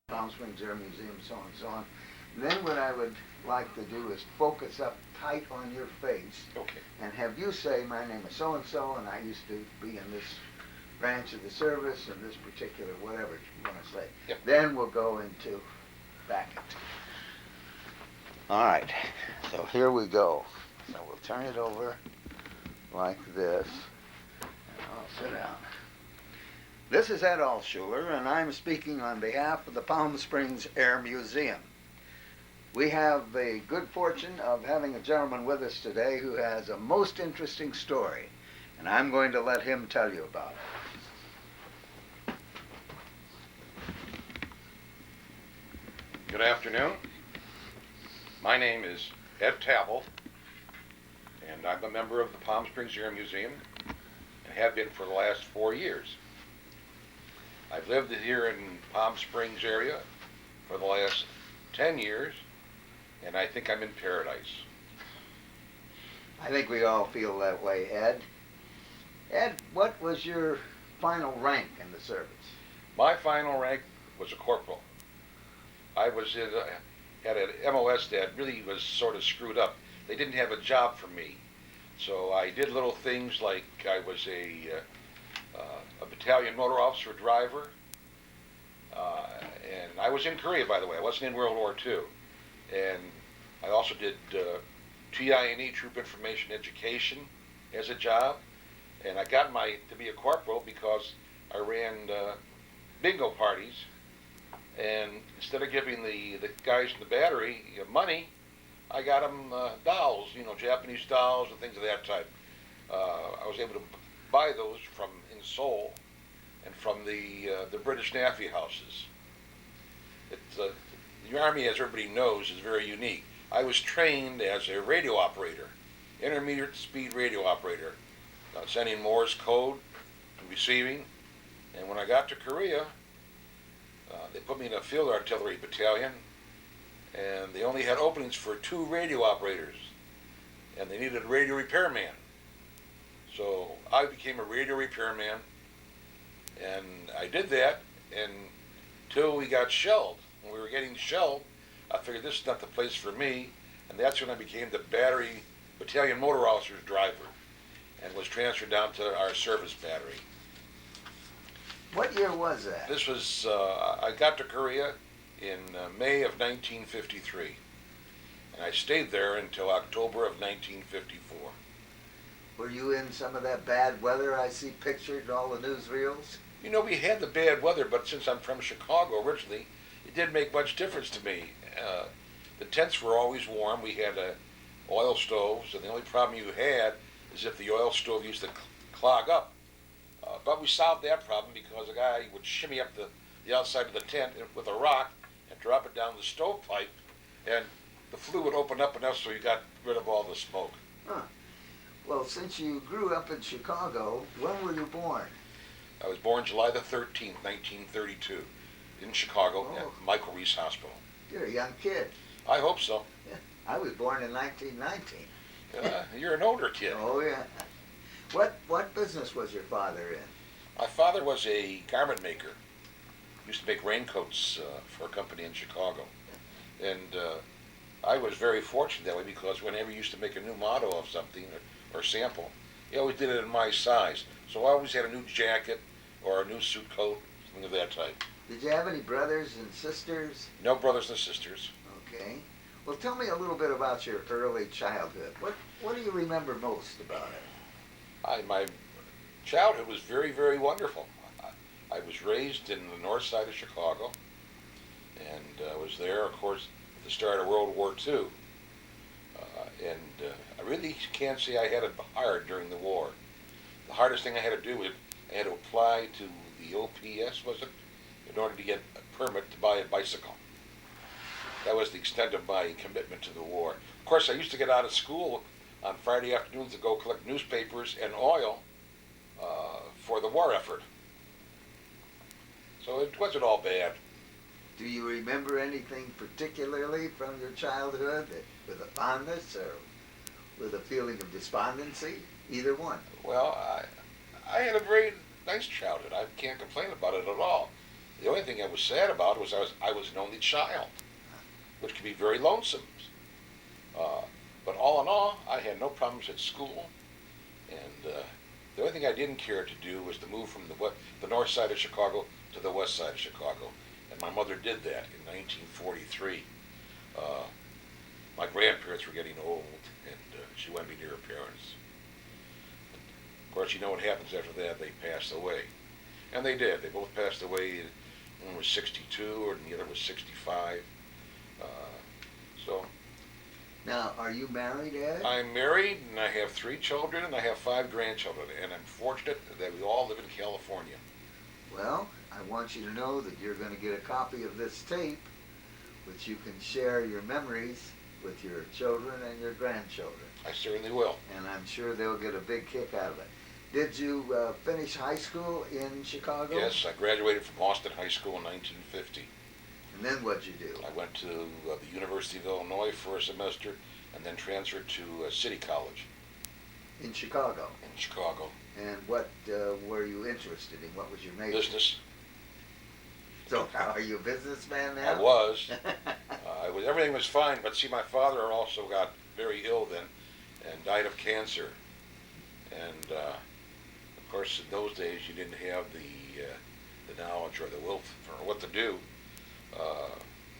Palm Springs Air Museum, so on and so on. Then what I would like to do is focus up tight on your face. Okay. And have you say, my name is so-and-so, and I used to be in this branch of the service, and this particular whatever you want to say. Yep. Then we'll go into Beckett. All right, so here we go. So we'll turn it over like this, and I'll sit down. This is Ed Alschuler, and I'm speaking on behalf of the Palm Springs Air Museum. We have the good fortune of having a gentleman with us today who has a most interesting story, and I'm going to let him tell you about it. Good afternoon. My name is Ed Tavill, and I'm a member of the Palm Springs Air Museum and have been for the last 4 years. I've lived here in Palm Springs area for the last 10 years, and I think I'm in paradise. I think we all feel that way, Ed. Ed, what was your final rank in the service? My final rank was a corporal. I was at an MOS that really was sort of screwed up. They didn't have a job for me. So I did little things like I was a battalion motor officer driver. And I was in Korea, by the way. I wasn't in World War II. And I also did TI&E, Troop Information Education, as a job. And I got to be a corporal because I ran bingo parties. And instead of giving the guys in the battery money, I got them dolls, Japanese dolls and things of that type. I was able to buy those in Seoul and from the British Navy houses. The Army, as everybody knows, is very unique. I was trained as a radio operator, intermediate speed radio operator, sending Morse code and receiving. And when I got to Korea, they put me in a field artillery battalion, and they only had openings for 2 radio operators, and they needed a radio repairman. So I became a radio repairman, and I did that until we got shelled. When we were getting shelled, I figured this is not the place for me, and that's when I became the battery battalion motor officer's driver and was transferred down to our service battery. What year was that? This was, I got to Korea in May of 1953, and I stayed there until October of 1954. Were you in some of that bad weather I see pictured in all the newsreels? We had the bad weather, but since I'm from Chicago originally, it didn't make much difference to me. The tents were always warm. We had oil stoves, and the only problem you had is if the oil stove used to clog up. But we solved that problem because a guy would shimmy up the outside of the tent with a rock and drop it down the stovepipe, and the flue would open up enough so you got rid of all the smoke. Huh. Well, since you grew up in Chicago, when were you born? I was born July the 13th, 1932, in Chicago at Michael Reese Hospital. You're a young kid. I hope so. Yeah. I was born in 1919. You're an older kid. Oh, yeah. What business was your father in? My father was a garment maker. He used to make raincoats for a company in Chicago. And I was very fortunate that way because whenever he used to make a new model of something or sample, he always did it in my size. So I always had a new jacket or a new suit coat, something of that type. Did you have any brothers and sisters? No brothers and sisters. Okay. Well, tell me a little bit about your early childhood. What do you remember most about it? My childhood was very, very wonderful. I was raised in the north side of Chicago, and I was there, of course, at the start of World War II. I really can't say I had it hard during the war. The hardest thing I had to do was I had to apply to the OPS, was it, in order to get a permit to buy a bicycle. That was the extent of my commitment to the war. Of course, I used to get out of school on Friday afternoons to go collect newspapers and oil for the war effort. So it wasn't all bad. Do you remember anything particularly from your childhood with a fondness or with a feeling of despondency? Either one. Well, I had a very nice childhood. I can't complain about it at all. The only thing I was sad about was I was an only child, which can be very lonesome. Uh, but all in all, I had no problems at school, and the only thing I didn't care to do was to move from the north side of Chicago to the west side of Chicago, and my mother did that in 1943. Uh, my grandparents were getting old, and she wanted me near her parents. Of course, you know what happens after that. They passed away. And they did. They both passed away. One was 62 and the other was 65. Uh, so Now, are you married, Ed? I'm married, and I have 3 children, and I have 5 grandchildren. And I'm fortunate that we all live in California. Well, I want you to know that you're going to get a copy of this tape, which you can share your memories with your children and your grandchildren. I certainly will. And I'm sure they'll get a big kick out of it. Did you finish high school in Chicago? Yes, I graduated from Austin High School in 1950. And then what'd you do? I went to the University of Illinois for a semester, and then transferred to City College In Chicago. in Chicago. And what were you interested in? What was your major? Business. So, are you a businessman now? I was. Everything was fine, but see, my father also got very ill then, and died of cancer. And of course, in those days, you didn't have the knowledge or the will for what to do.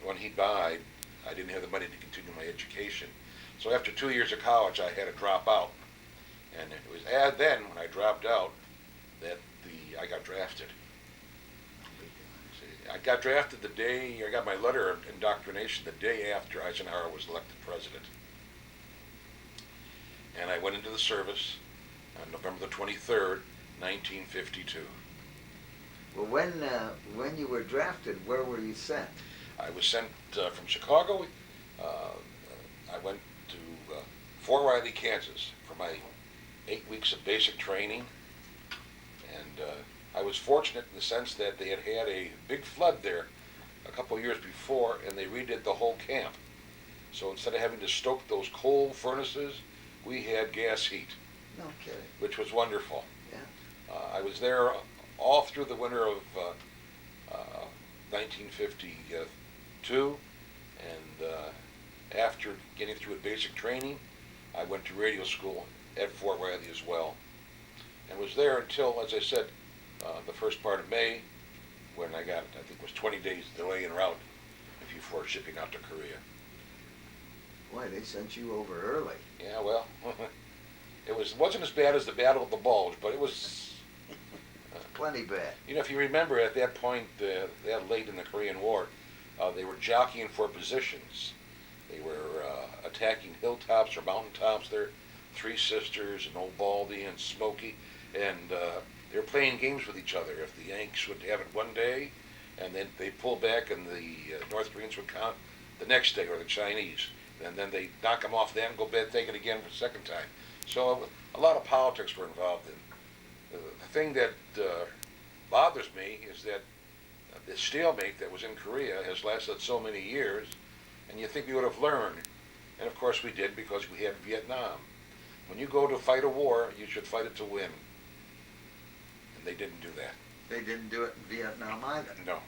When he died, I didn't have the money to continue my education. So after 2 years of college, I had to drop out. And it was then, when I dropped out, that I got drafted. See, I got drafted the day, I got my letter of indoctrination the day after Eisenhower was elected president. And I went into the service on November the 23rd, 1952. Well, when you were drafted, where were you sent? I was sent from Chicago. I went to Fort Riley, Kansas for my 8 weeks of basic training. And I was fortunate in the sense that they had had a big flood there a couple of years before, and they redid the whole camp. So instead of having to stoke those coal furnaces, we had gas heat. No kidding. Which was wonderful. Yeah. I was there all through the winter of 1952, and after getting through a basic training, I went to radio school at Fort Riley as well, and was there until, as I said, the first part of May, when I got, I think it was 20 days delay en route before shipping out to Korea. Boy, they sent you over early. Yeah, well, it wasn't as bad as the Battle of the Bulge, but it was Plenty bad. You know, if you remember, at that point, that late in the Korean War, they were jockeying for positions. They were attacking hilltops or mountaintops there, Three Sisters and Old Baldy and Smoky, and they were playing games with each other. If the Yanks would have it one day, and then they'd pull back and the North Koreans would count the next day, or the Chinese, and then they'd knock them off then, go back, take it again for the second time. So a lot of politics were involved in. The thing that bothers me is that the stalemate that was in Korea has lasted so many years, and you think we would have learned. And of course we did, because we had Vietnam. When you go to fight a war, you should fight it to win. And they didn't do that. They didn't do it in Vietnam either. No.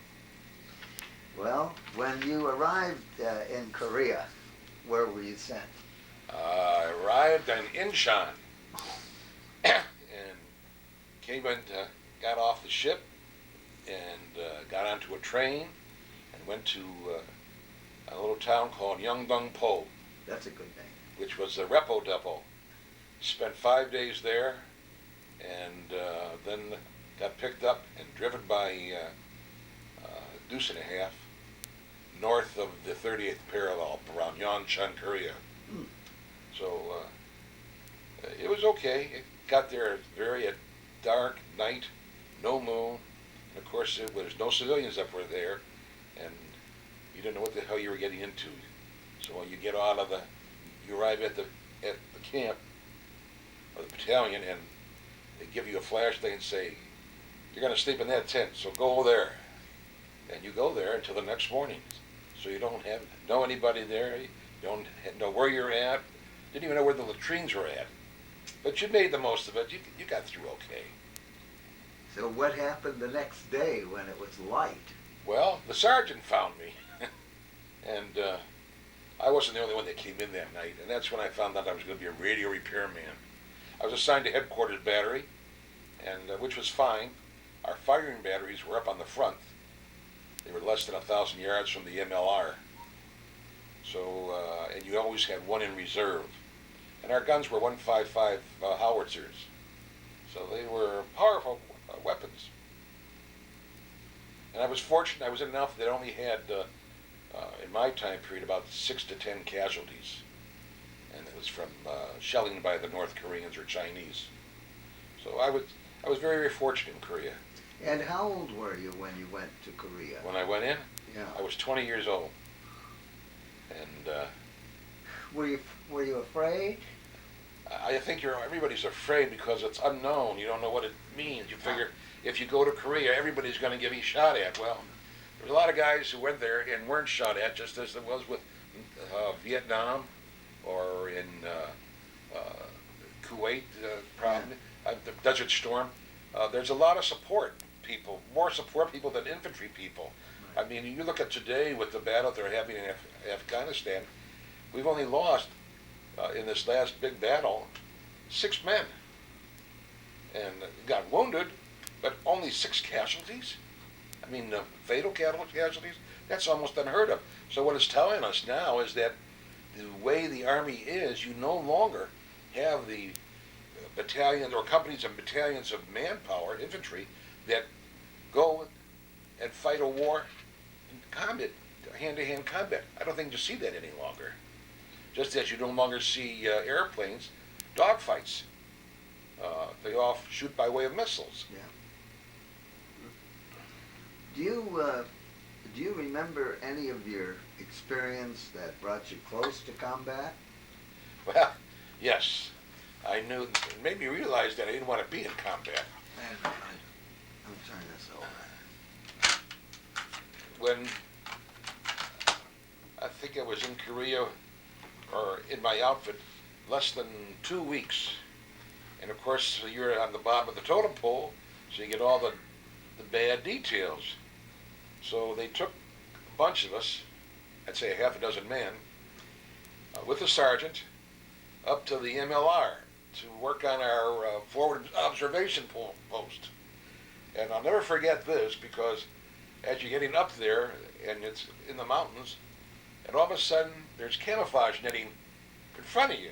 Well, when you arrived in Korea, where were you sent? I arrived in Incheon and came and got off the ship and got onto a train and went to a little town called Yeongdeung-po, That's a good name. which was a repo depot. Spent 5 days there, and then got picked up and driven by a deuce and a half north of the 30th parallel around Yeoncheon, Korea. Hmm. So it was okay. It got there very at dark night, no moon, and of course there's no civilians up there, and you didn't know what the hell you were getting into. So when you you arrive at the camp or the battalion, and they give you a flashlight and say, "You're going to sleep in that tent, so go there." And you go there until the next morning. So you don't know anybody there. You don't know where you're at. Didn't even know where the latrines were at. But you made the most of it. You got through okay. So what happened the next day when it was light? Well, the sergeant found me, and I wasn't the only one that came in that night, and that's when I found out I was going to be a radio repairman. I was assigned to headquarters battery, and which was fine. Our firing batteries were up on the front. They were less than 1,000 yards from the MLR. So, and you always had one in reserve. And our guns were 155 howitzers. So they were powerful weapons. And I was fortunate, I was in an outfit that only had, in my time period, about 6 to 10 casualties. And it was from shelling by the North Koreans or Chinese. So I was very, very fortunate in Korea. And how old were you when you went to Korea? When I went in, Yeah. I was 20 years old. And Were you afraid? I think everybody's afraid because it's unknown. You don't know what it means. You figure if you go to Korea, everybody's going to get shot at. Well, there's a lot of guys who went there and weren't shot at, just as there was with Vietnam or in Kuwait, problem, the Desert Storm. There's a lot of support people, more support people than infantry people. Right. I mean, you look at today with the battle they're having in Afghanistan, we've only lost, in this last big battle, 6 men. And got wounded, but only 6 casualties? I mean, fatal casualties? That's almost unheard of. So what it's telling us now is that the way the Army is, you no longer have the battalions or companies and battalions of manpower, infantry, that go and fight a war in combat, hand-to-hand combat. I don't think you see that any longer. Just as you no longer see airplanes, dogfights. They all shoot by way of missiles. Yeah. Do you remember any of your experience that brought you close to combat? Well, yes. I knew, it made me realize that I didn't want to be in combat. Let me turn this over. When I think I was in Korea, or in my outfit, less than 2 weeks. And of course, you're on the bottom of the totem pole, so you get all the bad details. So they took a bunch of us, I'd say a half a dozen men, with the sergeant, up to the MLR to work on our forward observation post. And I'll never forget this, because as you're getting up there, and it's in the mountains, and all of a sudden there's camouflage netting in front of you.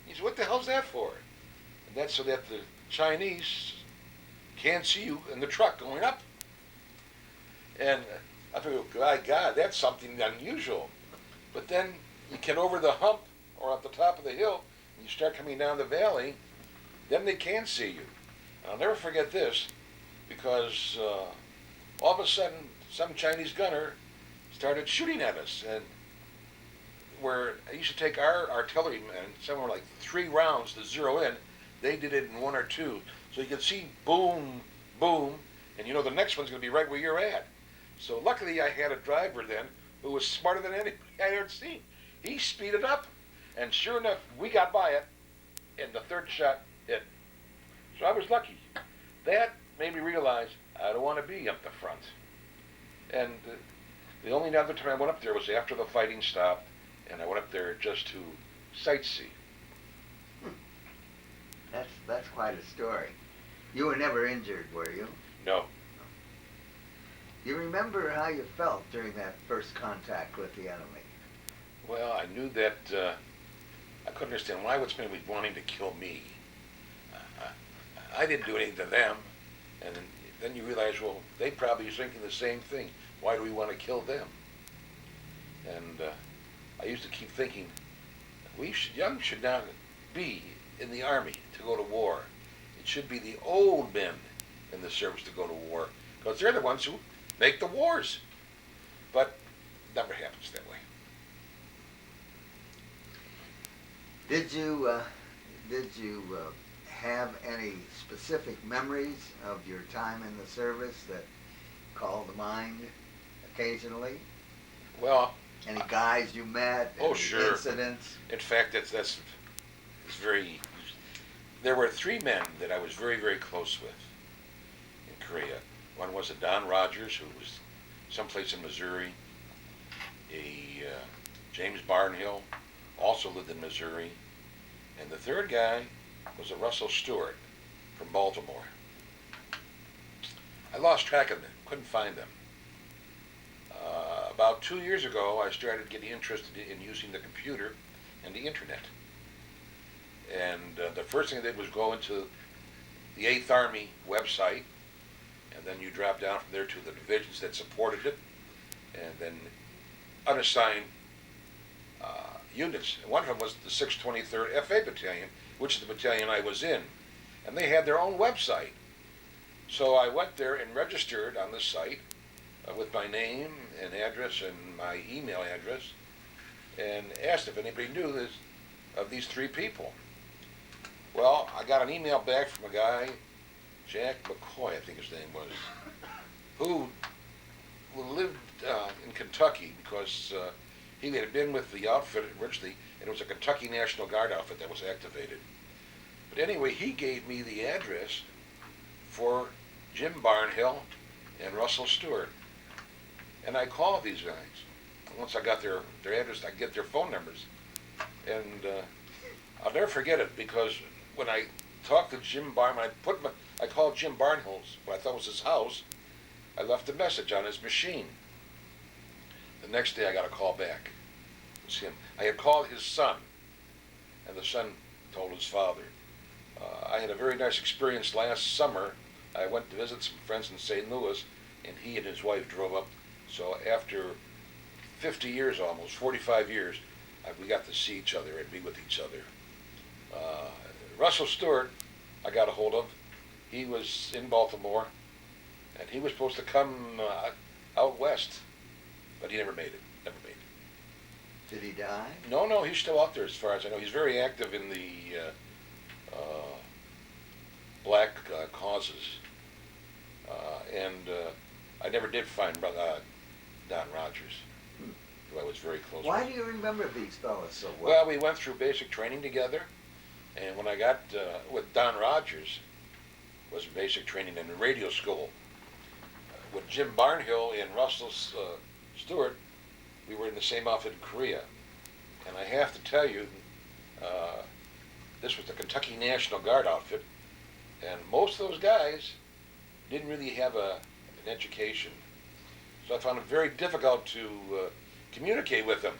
You say, what the hell's that for? And that's so that the Chinese can't see you in the truck going up. And I figured, my God, that's something unusual. But then you get over the hump or at the top of the hill, and you start coming down the valley, then they can see you. And I'll never forget this, because all of a sudden some Chinese gunner started shooting at us. And where I used to take our artillery men, somewhere like 3 rounds to zero in, they did it in 1 or 2. So you could see boom, boom, and you know the next one's going to be right where you're at. So luckily I had a driver then who was smarter than anybody I ever seen. He speeded up, and sure enough, we got by it, and the 3rd shot hit. So I was lucky. That made me realize I don't want to be up the front. And the only other time I went up there was after the fighting stopped, and I went up there just to sightsee. That's quite a story. You were never injured, were you? No. You remember how you felt during that first contact with the enemy? Well, I knew that I couldn't understand why would somebody be wanting to kill me. I didn't do anything to them. And then you realize, well, they probably are thinking the same thing. Why do we want to kill them? And I used to keep thinking, young should not be in the Army to go to war. It should be the old men in the service to go to war, because they're the ones who make the wars. But it never happens that way. Did you have any specific memories of your time in the service that call to mind occasionally? Well, any guys you met? Oh, any sure. Incidents? In fact, it's very. There were 3 men that I was very, very close with in Korea. One was a Don Rogers, who was someplace in Missouri. A James Barnhill, also lived in Missouri. And the third guy was a Russell Stewart from Baltimore. I lost track of them, couldn't find them. About 2 years ago, I started getting interested in using the computer and the internet. And the first thing I did was go into the 8th Army website, and then you drop down from there to the divisions that supported it, and then unassigned units. One of them was the 623rd FA Battalion, which is the battalion I was in, and they had their own website. So I went there and registered on the site with my name and address and my email address, and asked if anybody knew this of these three people. Well, I got an email back from a guy, Jack McCoy, I think his name was, who lived in Kentucky because he had been with the outfit originally, and it was a Kentucky National Guard outfit that was activated. But anyway, he gave me the address for Jim Barnhill and Russell Stewart. And I called these guys. Once I got their address, I get their phone numbers. And I'll never forget it, because when I talked to Jim Barnhill, I called Jim Barnhill's, what I thought was his house. I left a message on his machine. The next day I got a call back. It was him. I had called his son, and the son told his father. I had a very nice experience last summer. I went to visit some friends in St. Louis, and he and his wife drove up. So after 50 years almost, 45 years, we got to see each other and be with each other. Russell Stewart, I got a hold of. He was in Baltimore, and he was supposed to come out west, but he never made it. Never made it. Did he die? No, he's still out there as far as I know. He's very active in the black causes. And I never did find Don Rogers, who I was very close with. Why do you remember these fellas so well? Well, we went through basic training together, and when I got with Don Rogers, was basic training in the radio school. With Jim Barnhill and Russell Stewart, we were in the same outfit in Korea. And I have to tell you, this was the Kentucky National Guard outfit, and most of those guys didn't really have an education. So I found it very difficult to communicate with them.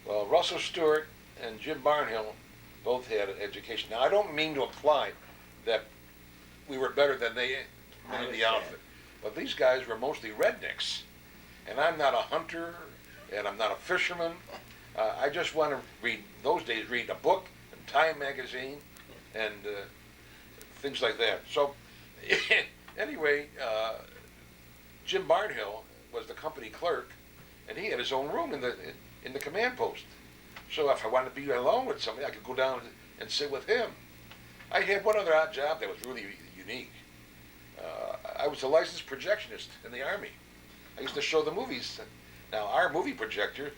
Well, Russell Stewart and Jim Barnhill both had an education. Now, I don't mean to imply that we were better than they in the outfit, but these guys were mostly rednecks, and I'm not a hunter, and I'm not a fisherman. I just want to read, those days, read a book and Time magazine and things like that. So anyway, Jim Barnhill was the company clerk, and he had his own room in the command post. So if I wanted to be alone with somebody, I could go down and sit with him. I had one other odd job that was really unique. I was a licensed projectionist in the Army. I used to show the movies. Now, our movie projector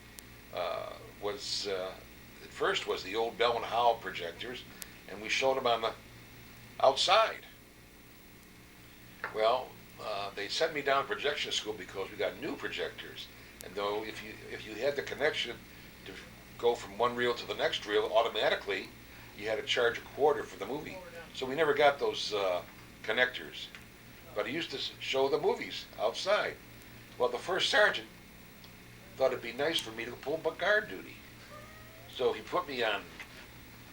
was, at first, was the old Bell and Howell projectors, and we showed them on the outside. Well, they sent me down to projection school because we got new projectors, and though if you had the connection to go from one reel to the next reel automatically, you had to charge a quarter for the movie. So we never got those connectors. But he used to show the movies outside. Well, the first sergeant thought it'd be nice for me to pull guard duty. So he put me on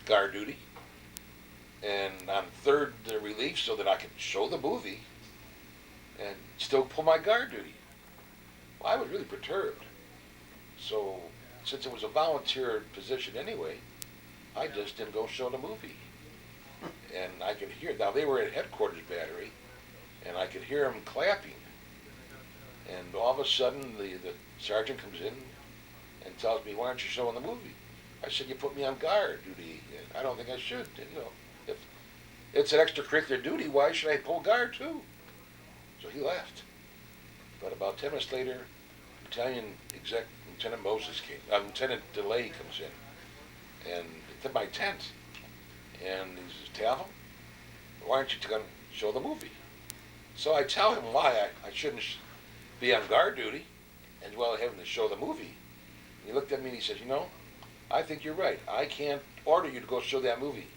guard duty and on third relief so that I could show the movie and still pull my guard duty. Well, I was really perturbed. So since it was a volunteer position anyway, I just didn't go show the movie. And I could hear, now they were at headquarters battery, and I could hear them clapping. And all of a sudden, the sergeant comes in and tells me, "Why aren't you showing the movie?" I said, "You put me on guard duty. And I don't think I should. You know, if it's an extracurricular duty, why should I pull guard too?" So he left. But about 10 minutes later, Battalion Exec Lieutenant Moses came. Lieutenant DeLay comes in, and to my tent, and he says, "Tavill, why aren't you going to show the movie?" So I tell him why I shouldn't be on guard duty and while having to show the movie. And he looked at me and he said, I think you're right. I can't order you to go show that movie.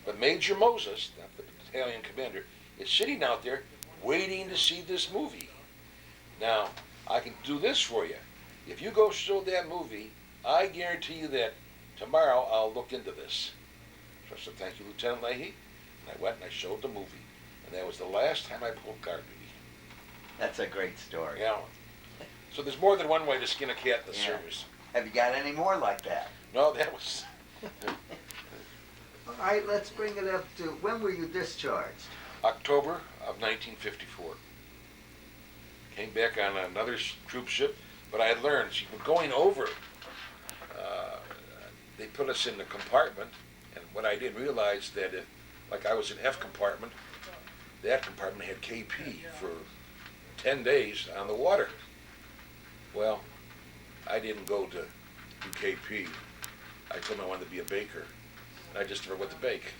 But Major Moses, the battalion commander, is sitting out there waiting to see this movie. Now, I can do this for you. If you go show that movie, I guarantee you that tomorrow I'll look into this. So I said, thank you, Lieutenant Leahy. And I went and I showed the movie. And that was the last time I pulled guard duty. That's a great story. Yeah. So there's more than one way to skin a cat in the service. Have you got any more like that? No, that was... All right, let's bring it up to, when were you discharged? October of 1954. Came back on another troop ship, but I had learned, going over, they put us in the compartment, and what I didn't realize that if, like I was in F compartment, that compartment had KP for 10 days on the water. Well, I didn't go to do KP. I told them I wanted to be a baker. I just never went to bake.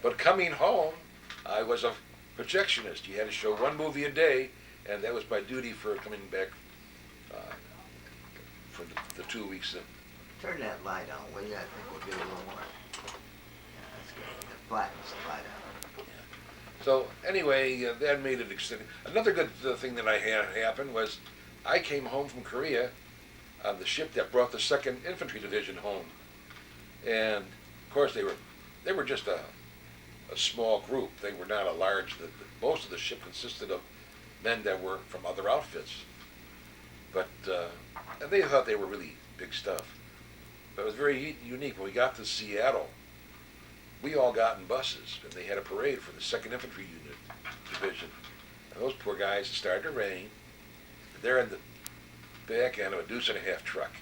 But coming home, I was a projectionist. You had to show one movie a day, and that was my duty for coming back for the 2 weeks. Turn that light on, will you? I think we'll get a little more. Yeah, that's good. The flattens the light on. Yeah. So anyway, that made it extended. Another good thing that I had happen was I came home from Korea on the ship that brought the 2nd Infantry Division home. And of course they were just a small group. They were not a large. Most of the ship consisted of men that were from other outfits. But and they thought they were really big stuff. But it was very unique. When we got to Seattle, we all got in buses, and they had a parade for the 2nd Infantry Unit Division. And those poor guys, it started to rain. They're in the back end of a 2.5 truck.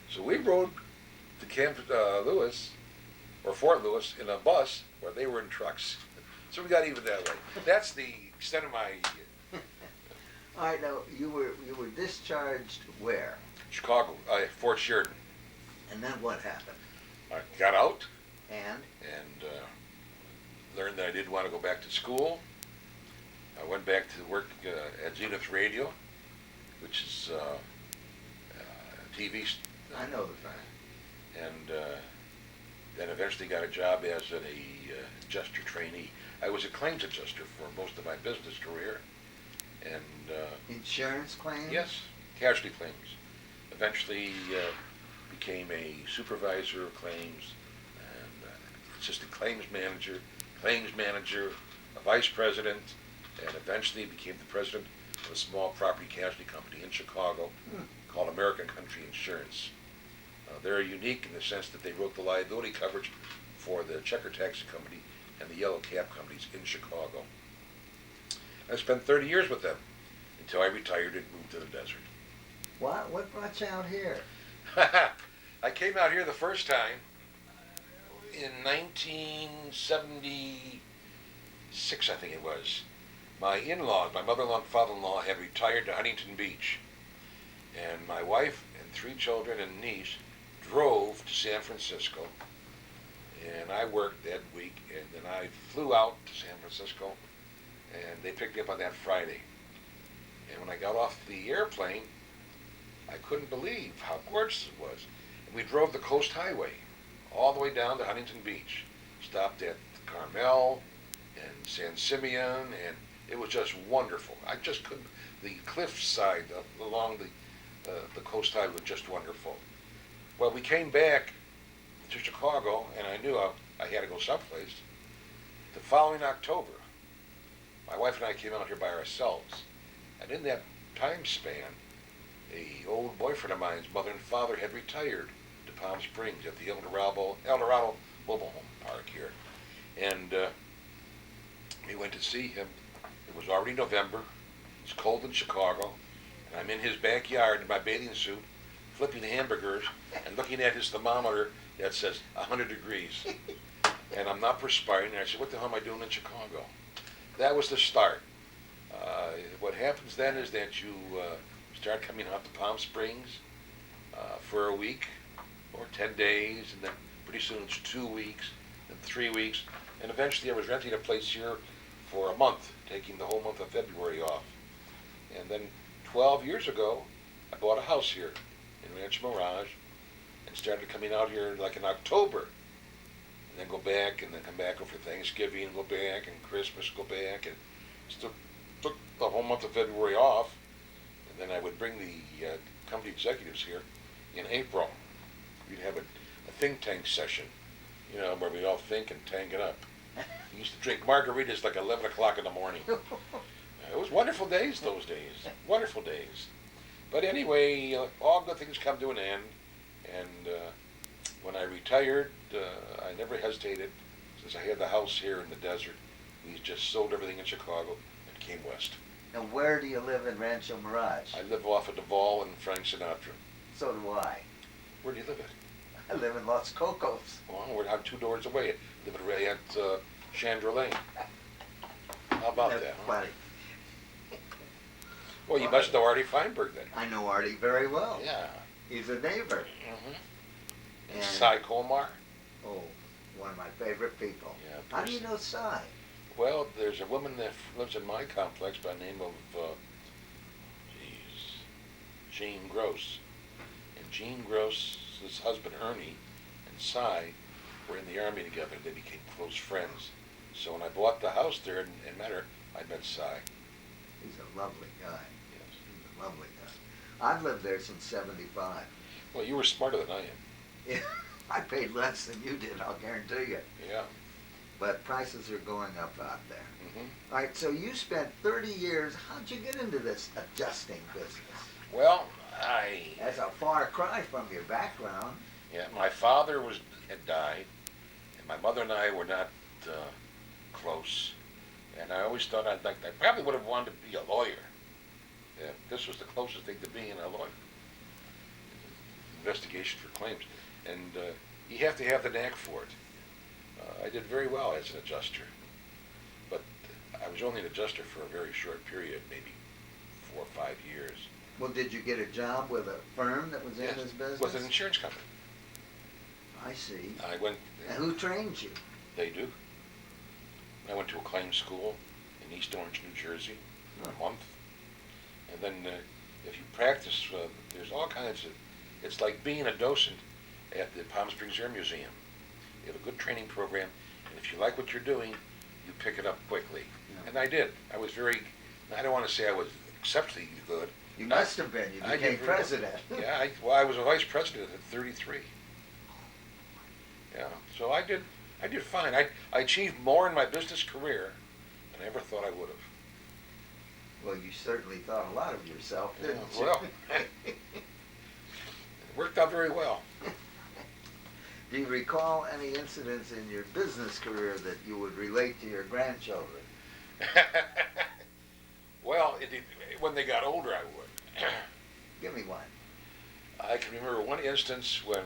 So we rode to Camp Lewis, or Fort Lewis, in a bus where they were in trucks. So we got even that way. That's the extent of my... All right, now, you were discharged where? Chicago, Fort Sheridan. And then what happened? I got out And? and learned that I didn't want to go back to school. I went back to work at Zenith Radio, which is TV. I know the fact. And then eventually got a job as an adjuster trainee. I was a claims adjuster for most of my business career. And Insurance claims? yes, casualty claims. Eventually became a supervisor of claims and assistant claims manager, a vice president, and eventually became the president of a small property casualty company in Chicago called American Country Insurance. They're unique in the sense that they wrote the liability coverage for the Checker Taxi Company and the Yellow Cab companies in Chicago. I spent 30 years with them until I retired and moved to the desert. What brought you out here? I came out here the first time in 1976, I think it was. My in-laws, my mother-in-law and father-in-law, had retired to Huntington Beach. And my wife and 3 children and niece drove to San Francisco. And I worked that week, and then I flew out to San Francisco, and they picked me up on that Friday. And when I got off the airplane, I couldn't believe how gorgeous it was. And we drove the Coast Highway all the way down to Huntington Beach. Stopped at Carmel and San Simeon, and it was just wonderful. I just couldn't, the cliffside along the Coast Highway was just wonderful. Well, we came back to Chicago, and I knew I had to go someplace. The following October, my wife and I came out here by ourselves. And in that time span, a old boyfriend of mine's mother and father had retired to Palm Springs at the El Dorado Mobile Home Park here. And we went to see him. It was already November. It's cold in Chicago. And I'm in his backyard in my bathing suit, flipping hamburgers and looking at his thermometer that says 100 degrees. And I'm not perspiring. And I said, what the hell am I doing in Chicago? That was the start. What happens then is that you start coming out to Palm Springs for a week or 10 days, and then pretty soon it's 2 weeks, then 3 weeks, and eventually I was renting a place here for a month, taking the whole month of February off. And then 12 years ago, I bought a house here in Rancho Mirage and started coming out here like in October. And then go back and then come back over Thanksgiving and go back and Christmas go back and still took the whole month of February off. And then I would bring the company executives here in April. We'd have a think tank session, you know, where we all think and tank it up. We used to drink margaritas like 11 o'clock in the morning. It was wonderful days those days. Wonderful days. But anyway, all good things come to an end. And when I retired, I never hesitated. Since I had the house here in the desert, we just sold everything in Chicago and came west. Now, where do you live in Rancho Mirage? I live off of Tavill and Frank Sinatra. So do I. Where do you live at? I live in Los Cocos. Well, we're not 2 doors away. I live at Chandra Lane. How about That's that? Huh? funny. Well, you must know Artie Feinberg then. I know Artie very well. Yeah. He's a neighbor. Mm-hmm. And Cy Colmar. oh, one of my favorite people. Yeah. How do you know Cy? Well, there's a woman that lives in my complex by the name of, Jean Gross. And Jean Gross's husband, Ernie, and Cy were in the Army together. They became close friends. So when I bought the house there and met her, I met Cy. He's a lovely guy. Yes. He's a lovely guy. I've lived there since '75. Well, you were smarter than I am. Yeah, I paid less than you did, I'll guarantee you. Yeah. But prices are going up out there. Mm-hmm. All right, so you spent 30 years. How'd you get into this adjusting business? Well, That's a far cry from your background. yeah, my father had died, and my mother and I were not close. And I always thought I probably would have wanted to be a lawyer. Yeah, this was the closest thing to being a lawyer. Investigation for claims. And you have to have the knack for it. I did very well as an adjuster. But I was only an adjuster for a very short period, maybe 4 or 5 years. Well, did you get a job with a firm that was Yes, in this business? with an insurance company. I see. I went. And who trained you? They do. I went to a claims school in East Orange, New Jersey, for a month. And then if you practice, there's all kinds of, it's like being a docent at the Palm Springs Air Museum. You have a good training program, and if you like what you're doing, you pick it up quickly. Yeah. And I did. I was very, I don't want to say I was exceptionally good. You must have been. You became president. Yeah, I was a vice president at 33. Yeah, so I did fine. I achieved more in my business career than I ever thought I would have. Well, you certainly thought a lot of yourself, didn't you? Well, it worked out very well. Do you recall any incidents in your business career that you would relate to your grandchildren? Well, when they got older, I would. Give me one. I can remember one instance when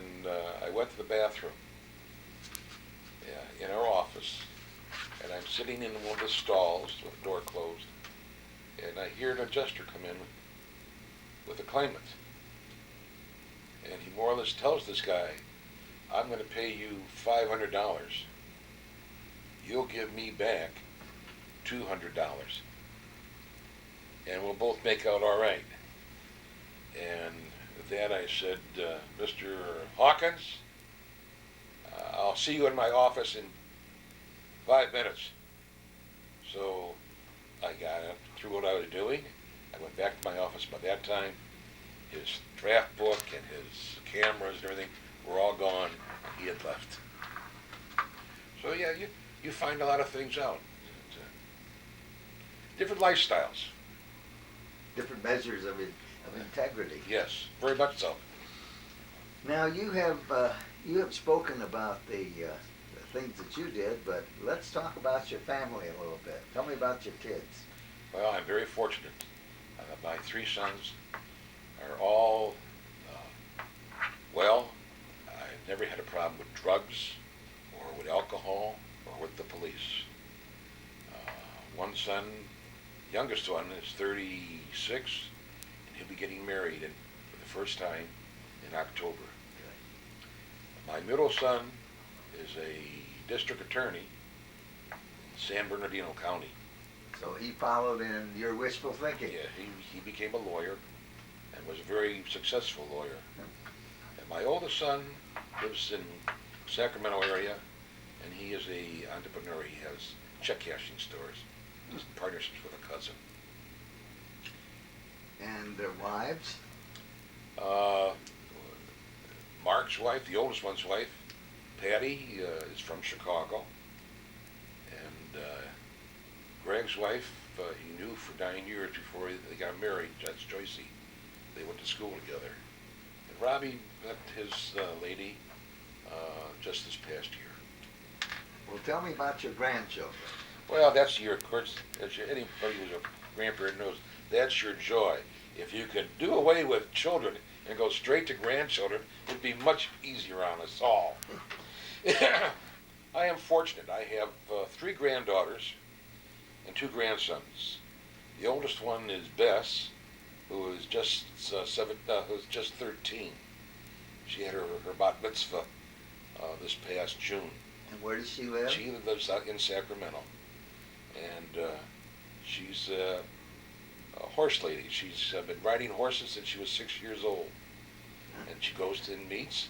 I went to the bathroom in our office, and I'm sitting in one of the stalls with the door closed, and I hear an adjuster come in with a claimant. And he more or less tells this guy, I'm going to pay you $500. You'll give me back $200. And we'll both make out all right. And with that I said, Mr. Hawkins, I'll see you in my office in 5 minutes. So I got through what I was doing. I went back to my office. By that time, his draft book and his cameras and everything were all gone. He had left. So yeah, you find a lot of things out. Different lifestyles. Different measures of integrity. Yes, very much so. Now you have spoken about the things that you did, but let's talk about your family a little bit. Tell me about your kids. Well, I'm very fortunate. My 3 sons are all well. I've never had a problem with drugs or with alcohol or with the police. One son, youngest one, is 36, and he'll be getting married for the first time in October. My middle son is a district attorney in San Bernardino County. So he followed in your wishful thinking. Yeah, he became a lawyer and was a very successful lawyer. And my oldest son lives in Sacramento area, and he is a entrepreneur. He has check cashing stores. He's in partnerships with a cousin. And their wives? Mark's wife, the oldest one's wife, Patty, is from Chicago. And Greg's wife, he knew for 9 years before they got married. That's Joycey. They went to school together. And Robbie met his lady just this past year. Well, tell me about your grandchildren. Well, that's your, of course, anybody who's a grandparent knows, that's your joy. If you could do away with children and go straight to grandchildren, it'd be much easier on us all. I am fortunate. I have 3 granddaughters and 2 grandsons. The oldest one is Bess, who is just who's just 13. She had her bat mitzvah this past June. And where does she live? She lives out in Sacramento, and she's a horse lady. She's been riding horses since she was 6 years old, and she goes to meets,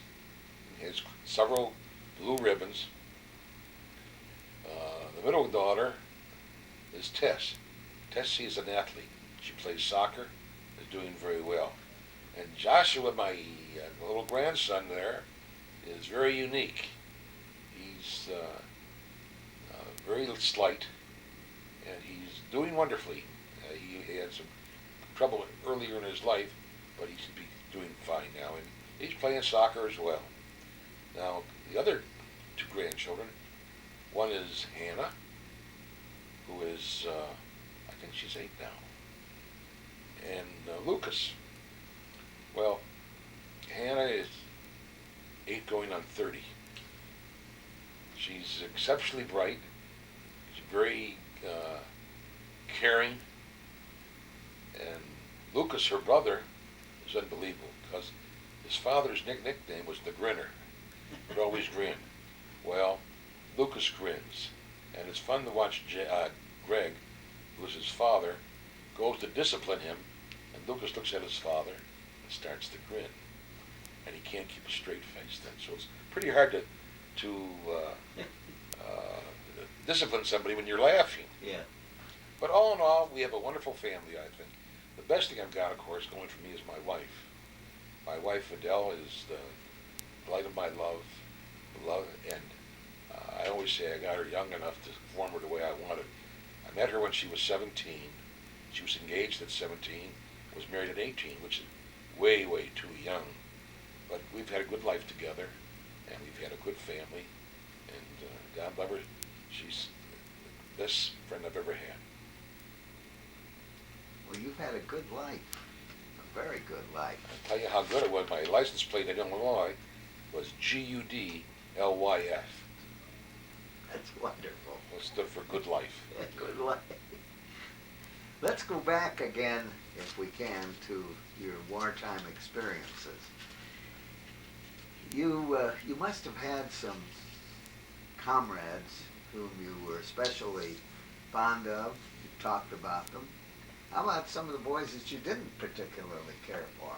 and has several blue ribbons. The middle daughter is Tess. Tessie is an athlete. She plays soccer, is doing very well. And Joshua, my little grandson there, is very unique. He's very slight, and he's doing wonderfully. He had some trouble earlier in his life, but he should be doing fine now. And he's playing soccer as well. Now, the other 2 grandchildren, one is Hannah, who is, I think she's 8 now, and Lucas. Well, Hannah is 8 going on 30. She's exceptionally bright. She's very caring. And Lucas, her brother, is unbelievable because his father's nickname was the Grinner. He'd always grin. Well, Lucas grins. And it's fun to watch Greg, who is his father, goes to discipline him, and Lucas looks at his father and starts to grin. And he can't keep a straight face then. So it's pretty hard to discipline somebody when you're laughing. Yeah. But all in all, we have a wonderful family, I think. The best thing I've got, of course, going for me is my wife. My wife, Adele, is the light of my love, and I always say I got her young enough to form her the way I wanted. I met her when she was 17. She was engaged at 17, was married at 18, which is way, way too young. But we've had a good life together, and we've had a good family, and God love her, she's the best friend I've ever had. Well, you've had a good life, a very good life. I'll tell you how good it was. My license plate in Illinois was GUDLYF. That's wonderful. It stood for good life. Good life. Let's go back again, if we can, to your wartime experiences. You must have had some comrades whom you were especially fond of. You talked about them. How about some of the boys that you didn't particularly care for?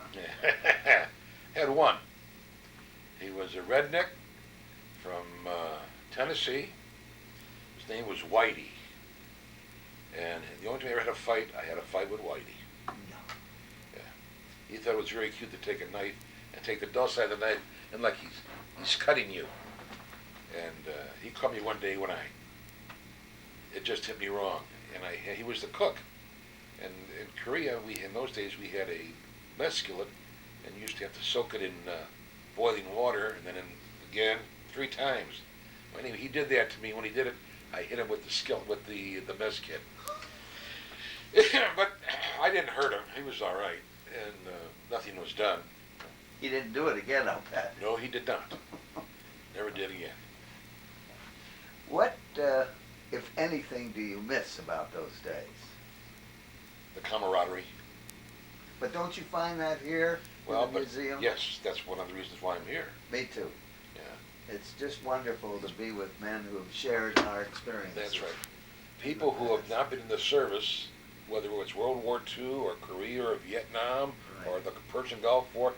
Had one. He was a redneck from Tennessee. His name was Whitey. And the only time I ever had a fight with Whitey. No. Yeah. He thought it was very cute to take a knife and take the dull side of the knife and like he's cutting you. And he caught me one day when it just hit me wrong. And he was the cook. And in Korea, in those days, we had a mess skillet, and you used to have to soak it in boiling water, and then again 3 times. Anyway, he did that to me. When he did it, I hit him with the skillet, with the mess kit. But I didn't hurt him. He was all right, and nothing was done. He didn't do it again, I'll bet. No, he did not. Never did again. What, if anything, do you miss about those days? The camaraderie. But don't you find that here in the museum? Yes, that's one of the reasons why I'm here. Me too. Yeah. It's just wonderful to be with men who have shared our experiences. That's right. people who have not been in the service, whether it's World War II or Korea or Vietnam or the Persian Gulf War,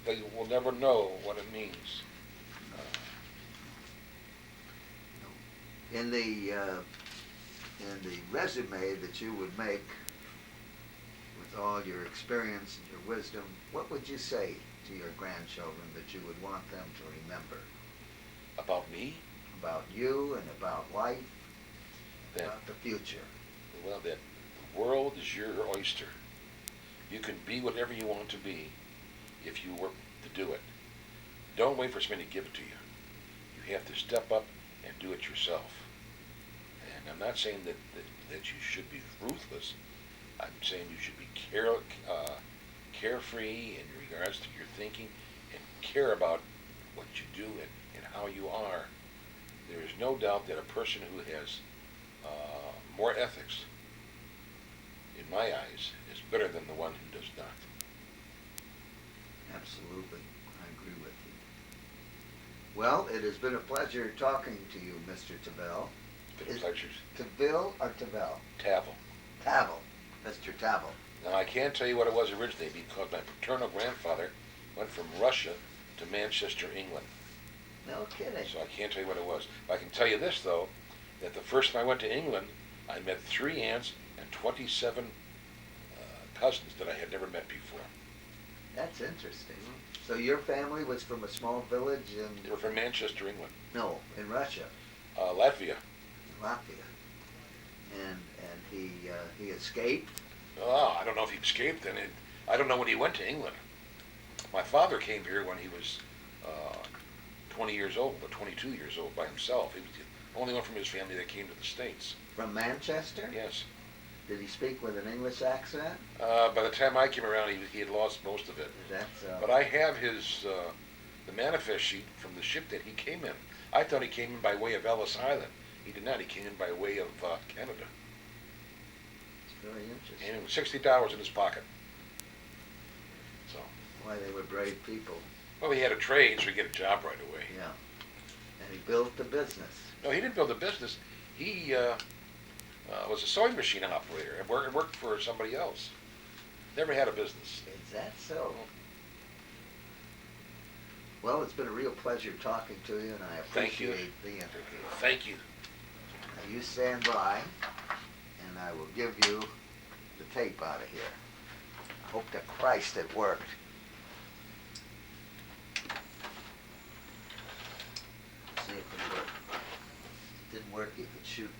they will never know what it means. In the resume that you would make with all your experience and your wisdom, what would you say to your grandchildren that you would want them to remember? About me? About you and about life, That, about the future. well, that the world is your oyster. You can be whatever you want to be if you work to do it. Don't wait for somebody to give it to you. You have to step up and do it yourself. And I'm not saying that you should be ruthless. I'm saying you should be carefree in regards to your thinking and care about what you do and how you are. There is no doubt that a person who has more ethics, in my eyes, is better than the one who does not. Absolutely. I agree with you. Well, it has been a pleasure talking to you, Mr. Tavill. It's been a pleasure. Tavill or Tavill? Tavill. Tavill. Mr. Tavill. Now, I can't tell you what it was originally because my paternal grandfather went from Russia to Manchester, England. No kidding. So I can't tell you what it was. But I can tell you this, though, that the first time I went to England, I met 3 aunts and 27 cousins that I had never met before. That's interesting. So your family was from a small village in... They were from Manchester, England. No, in Russia. Latvia. Latvia. And he escaped? Oh, I don't know if he escaped, and I don't know when he went to England. My father came here when he was 20 years old, or 22 years old by himself. He was the only one from his family that came to the States. From Manchester? Yes. Did he speak with an English accent? By the time I came around, he had lost most of it. That's, But I have the manifest sheet from the ship that he came in. I thought he came in by way of Ellis Island. He did not. He came in by way of Canada. It's very interesting. And $60 in his pocket. So. Why, they were brave people. Well, he had a trade, so he get a job right away. Yeah. And he built the business. No, he didn't build a business. He was a sewing machine operator and worked for somebody else. Never had a business. Is that so? Well, it's been a real pleasure talking to you, and I appreciate the interview. Thank you. Now you stand by, and I will give you the tape out of here. I hope to Christ it worked. See if it worked. If it didn't work, you could shoot me.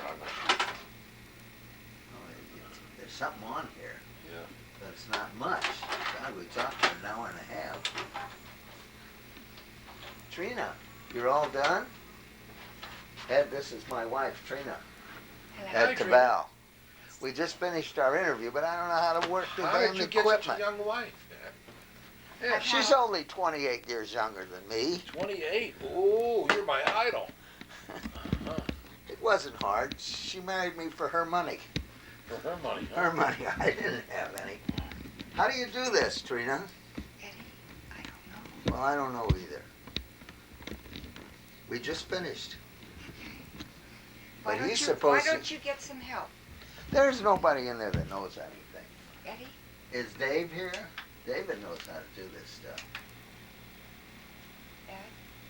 Oh, there's something on here. Yeah. But it's not much. God, we talked for an hour and a half. Trina, you're all done? Ed, this is my wife, Trina. Hello. Ed Tavill. We just finished our interview, but I don't know how to work the How damn did you get equipment. such a young wife, man? Yeah, She's only 28 years younger than me. 28. Oh, you're my idol. It wasn't hard. She married me for her money. For her money, huh? Her money. I didn't have any. How do you do this, Trina? Eddie, I don't know. Well, I don't know either. We just finished. But he's supposed Why to... don't you get some help? There's nobody in there that knows anything. Eddie? Is Dave here? David knows how to do this stuff. Ed?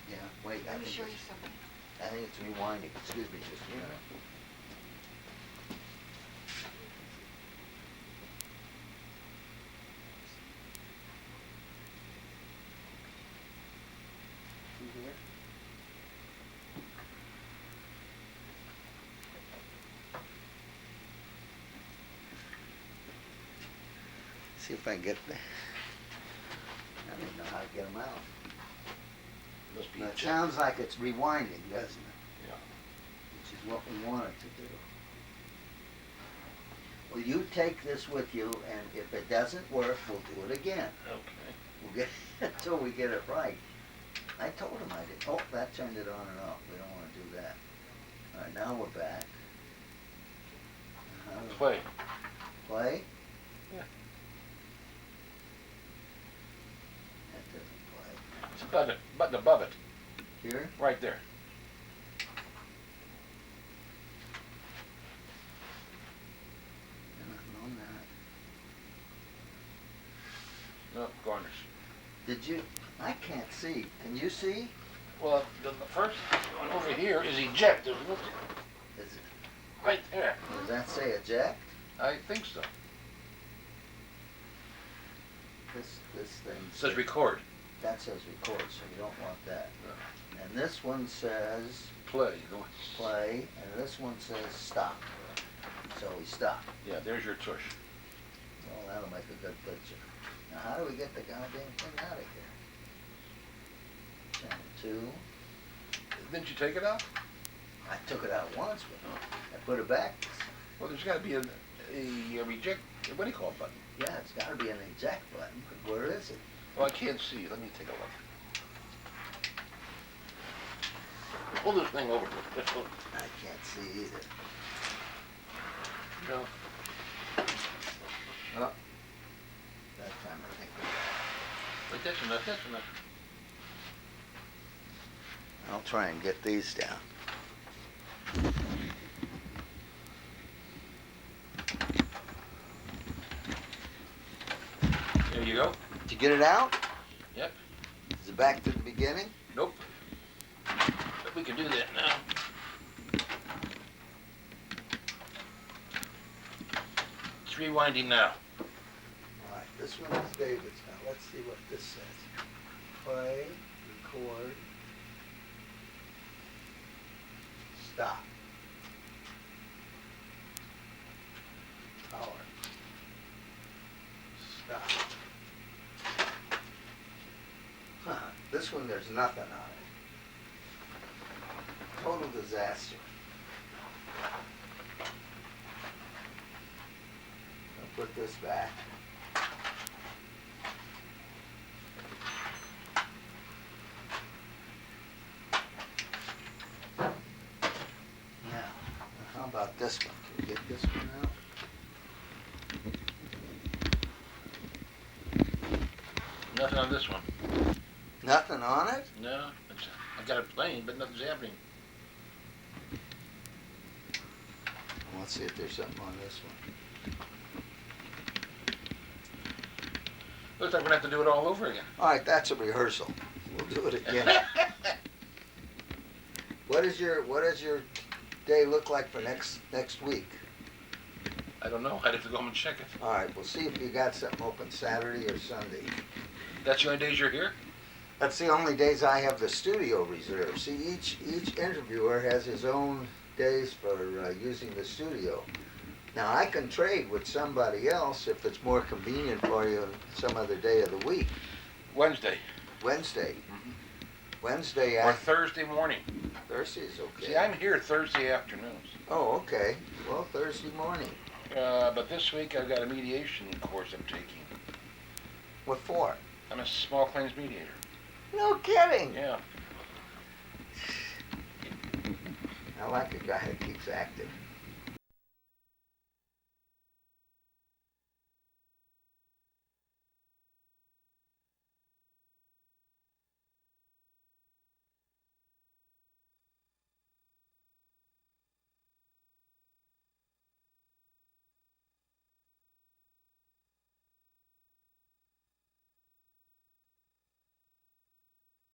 Yeah, wait, Let me show you something. I think it's rewinding. Excuse me just a minute. You here? See if I can get the... I don't even know how to get them out. Must be Now, it sounds like it's rewinding, doesn't it? Yeah. Which is what we want it to do. Well, you take this with you, and if it doesn't work, we'll do it again. Okay. We'll get until we get it right. I told him I did. Oh, that turned it on and off. We don't want to do that. All right, now we're back. Play. Play? Yeah. That doesn't play. It's a button above it. Here? Right there. corners. Did you? I can't see. Can you see? Well, the first one over here is eject. Look, Is it, right there. does that say eject? I think so. This thing It says record. that says record, so you don't want that. And this one says Play. play, and this one says stop. So we stop. Yeah, there's your tush. Well, that'll make a good picture. Now, how do we get the goddamn thing out of here? Channel 2. Didn't you take it out? I took it out once, but I put it back. Well, there's got to be a reject. What do you call it button? Yeah, it's got to be an eject button, but where is it? Well, I can't see. Let me take a look. Pull this thing over. This one. I can't see either. No. Oh, that time I think we got it. But that's enough. That's enough. I'll try and get these down. There you go. Did you get it out? Yep. Is it back to the beginning? Nope. But we can do that now. It's rewinding now. All right, this one is David's. Now let's see what this says. Play, record, stop. Power. Stop. Huh, this one there's nothing on it. Total disaster. I'll put this back. Now, how about this one? Can we get this one out? Nothing on this one. Nothing on it? No. I got it playing, but nothing's happening. Let's see if there's something on this one. Looks like we're gonna have to do it all over again. All right, that's a rehearsal. We'll do it again. What does your day look like for next week? I don't know. I'd have to go home and check it. All right, we'll see if you got something open Saturday or Sunday. That's the only days you're here? That's the only days I have the studio reserved. See, each interviewer has his own days for using the studio. Now, I can trade with somebody else if it's more convenient for you some other day of the week. Wednesday. Wednesday. Mhm. Wednesday Or after. Thursday morning. Thursday's okay. See, I'm here Thursday afternoons. Oh, okay. Well, Thursday morning. But this week I've got a mediation course I'm taking. What for? I'm a small claims mediator. No kidding. Yeah. I like a guy that keeps active.